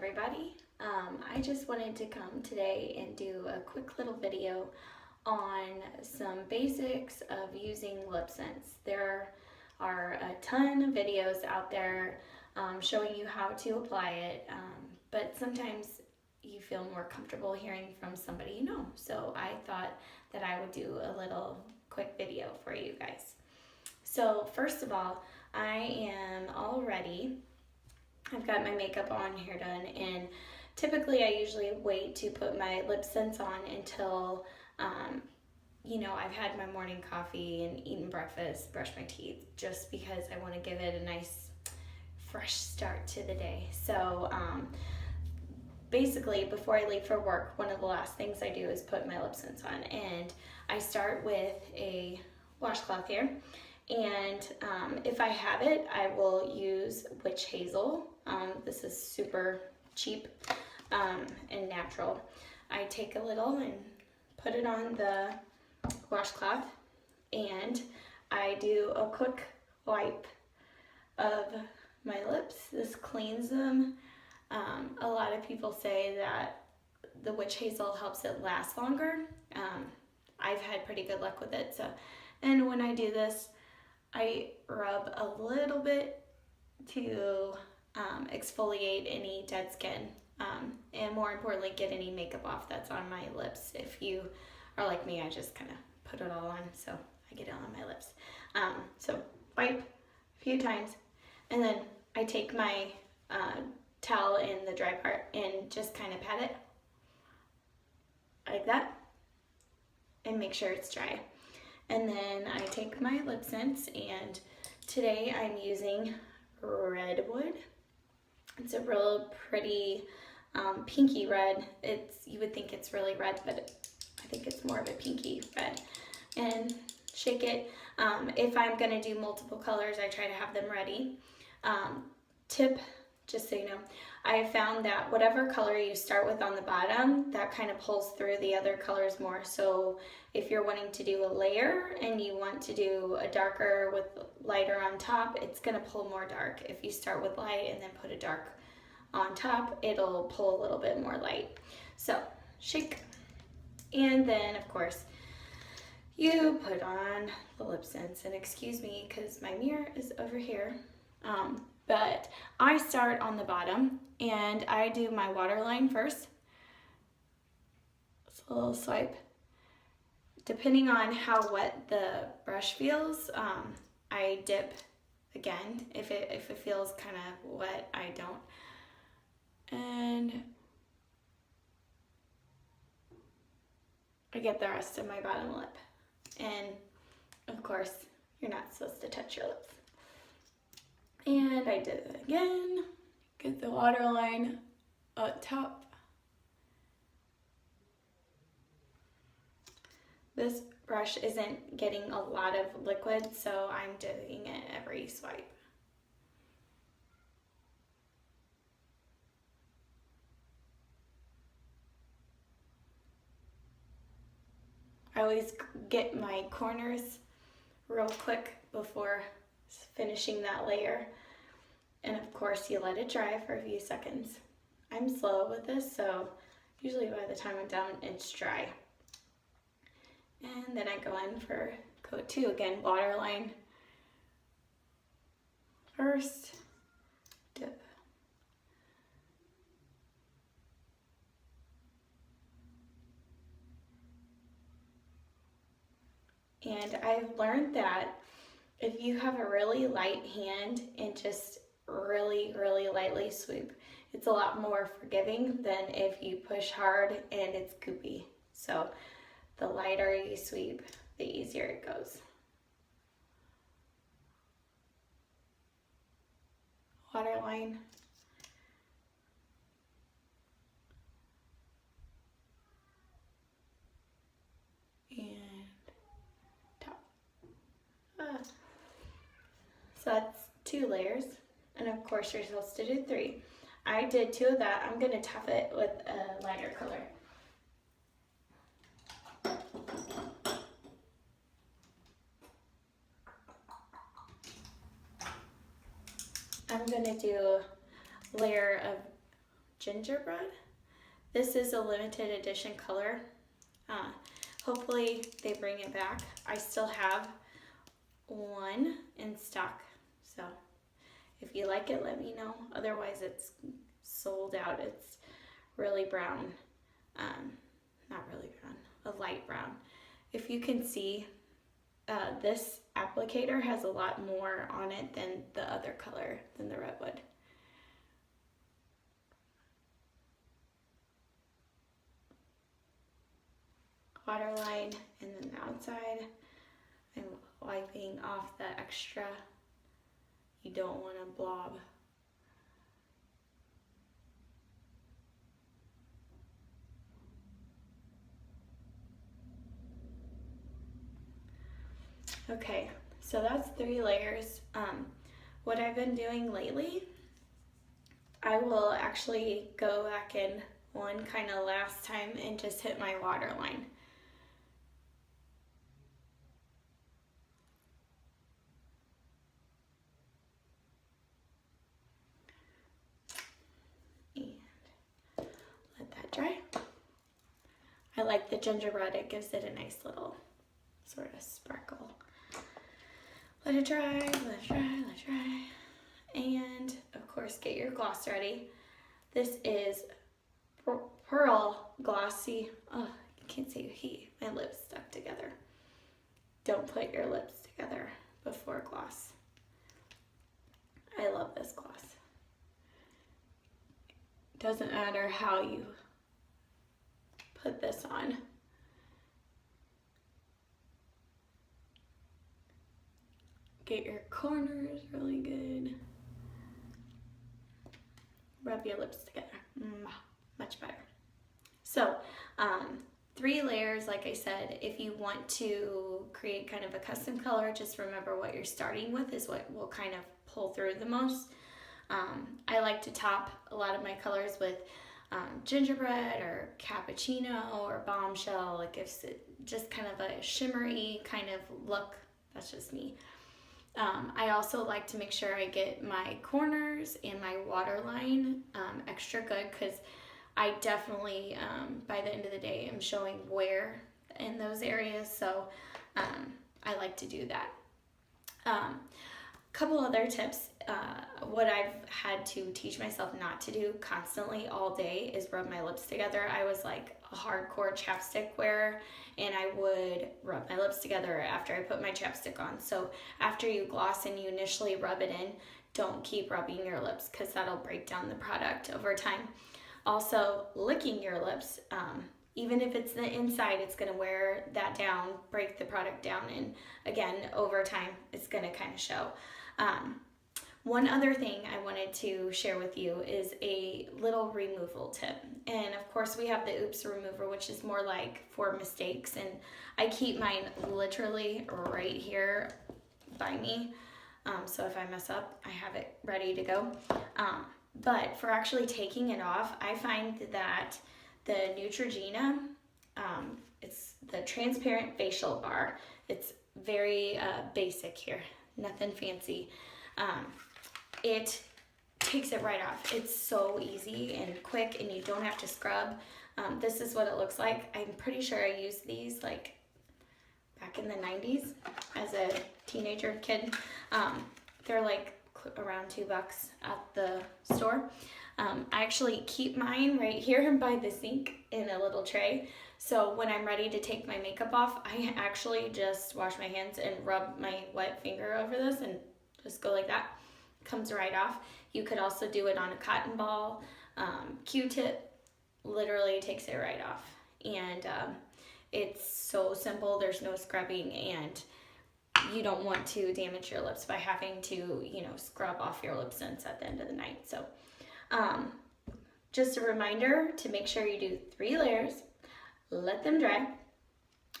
everybody. I just wanted to come today and do a quick little video on some basics of using LipSense. There are a ton of videos out there showing you how to apply it, but sometimes you feel more comfortable hearing from somebody you know. So I thought that I would do a little quick video for you guys. So first of all, I am all ready. I've got my makeup on, hair done, and typically I usually wait to put my LipSense on until, I've had my morning coffee and eaten breakfast, brushed my teeth, just because I want to give it a nice, fresh start to the day. So basically, before I leave for work, one of the last things I do is put my LipSense on, and I start with a washcloth here. And if I have it, I will use witch hazel. This is super cheap and natural. I take a little and put it on the washcloth, and I do a quick wipe of my lips. This cleans them. A lot of people say that the witch hazel helps it last longer. I've had pretty good luck with it. And when I do this, I rub a little bit to exfoliate any dead skin, and more importantly, get any makeup off that's on my lips. If you are like me, I just kind of put it all on, so I get it on my lips. So wipe a few times, and then I take my towel in the dry part and just kind of pat it like that and make sure it's dry. And then I take my LipSense, and today I'm using Redwood. It's a real pretty pinky red. You would think it's really red, but I think it's more of a pinky red. And shake it. If I'm gonna do multiple colors, I try to have them ready. Tip, just so you know, I have found that whatever color you start with on the bottom, that kind of pulls through the other colors more. So if you're wanting to do a layer and you want to do a darker with lighter on top, it's gonna pull more dark. If you start with light and then put a dark on top, it'll pull a little bit more light. So shake, and then of course you put on the LipSense. And excuse me, because my mirror is over here. But I start on the bottom and I do my waterline first. It's a little swipe. Depending on how wet the brush feels, I dip again. If it feels kind of wet, I don't. And I get the rest of my bottom lip. And of course, you're not supposed to touch your lips. And I did it again. Get the waterline up top. This brush isn't getting a lot of liquid, so I'm doing it every swipe. I always get my corners real quick before finishing that layer, and of course you let it dry for a few seconds. I'm slow with this, so usually by the time I'm done, it's dry. And then I go in for coat 2 again, waterline first, dip. And I've learned that if you have a really light hand and just really, really lightly sweep, it's a lot more forgiving than if you push hard and it's goopy. So the lighter you sweep, the easier it goes. Waterline. So that's 2 layers, and of course you're supposed to do 3. I did 2 of that. I'm going to top it with a lighter color. I'm going to do a layer of Gingerbread. This is a limited edition color. Hopefully they bring it back. I still have one in stock, so if you like it, let me know. Otherwise, it's sold out. It's really brown, not really brown, a light brown. If you can see, this applicator has a lot more on it than the other color, than the redwood. Waterline, and then the outside, I'm wiping off the extra. You don't want a blob. Okay, so that's 3 layers. What I've been doing lately, I will actually go back in one kind of last time and just hit my waterline. Dry. I like the gingerbread, it gives it a nice little sort of sparkle. Let it dry, let it dry, let it dry. And of course, get your gloss ready. This is Pearl Glossy. Oh, I can't say heat. My lips stuck together. Don't put your lips together before gloss. I love this gloss. Doesn't matter how you put this on. Get your corners really good. Rub your lips together. Much better. So, 3 layers, like I said. If you want to create kind of a custom color, just remember what you're starting with is what will kind of pull through the most. I like to top a lot of my colors with gingerbread or cappuccino or bombshell. It gives it just kind of a shimmery kind of look. That's just me. I also like to make sure I get my corners and my waterline extra good, because I definitely, by the end of the day, am showing wear in those areas. So I like to do that. Couple other tips. What I've had to teach myself not to do constantly all day is rub my lips together. I was like a hardcore chapstick wearer, and I would rub my lips together after I put my chapstick on. So after you gloss and you initially rub it in, don't keep rubbing your lips, because that'll break down the product over time. Also, licking your lips, even if it's the inside, it's going to wear that down, break the product down, and again, over time, it's going to kind of show. One other thing I wanted to share with you is a little removal tip. And of course, we have the Oops remover, which is more like for mistakes, and I keep mine literally right here by me. So if I mess up, I have it ready to go. But for actually taking it off, I find that the Neutrogena, it's the transparent facial bar. It's very basic here, nothing fancy. It takes it right off. It's so easy and quick, and you don't have to scrub. This is what it looks like. I'm pretty sure I used these like back in the 90s as a teenager kid. They're like around $2 at the store. I actually keep mine right here by the sink in a little tray. So when I'm ready to take my makeup off, I actually just wash my hands and rub my wet finger over this and just go like that. Comes right off. You could also do it on a cotton ball. Q-tip literally takes it right off. And it's so simple. There's no scrubbing, and you don't want to damage your lips by having to, scrub off your LipSense at the end of the night. So just a reminder to make sure you do 3 layers, let them dry,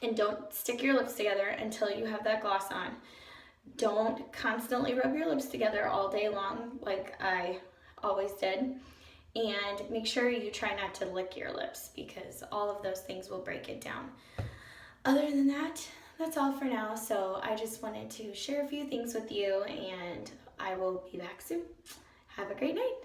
and don't stick your lips together until you have that gloss on. Don't constantly rub your lips together all day long like I always did. And make sure you try not to lick your lips, because all of those things will break it down. Other than that, that's all for now. So I just wanted to share a few things with you, and I will be back soon. Have a great night.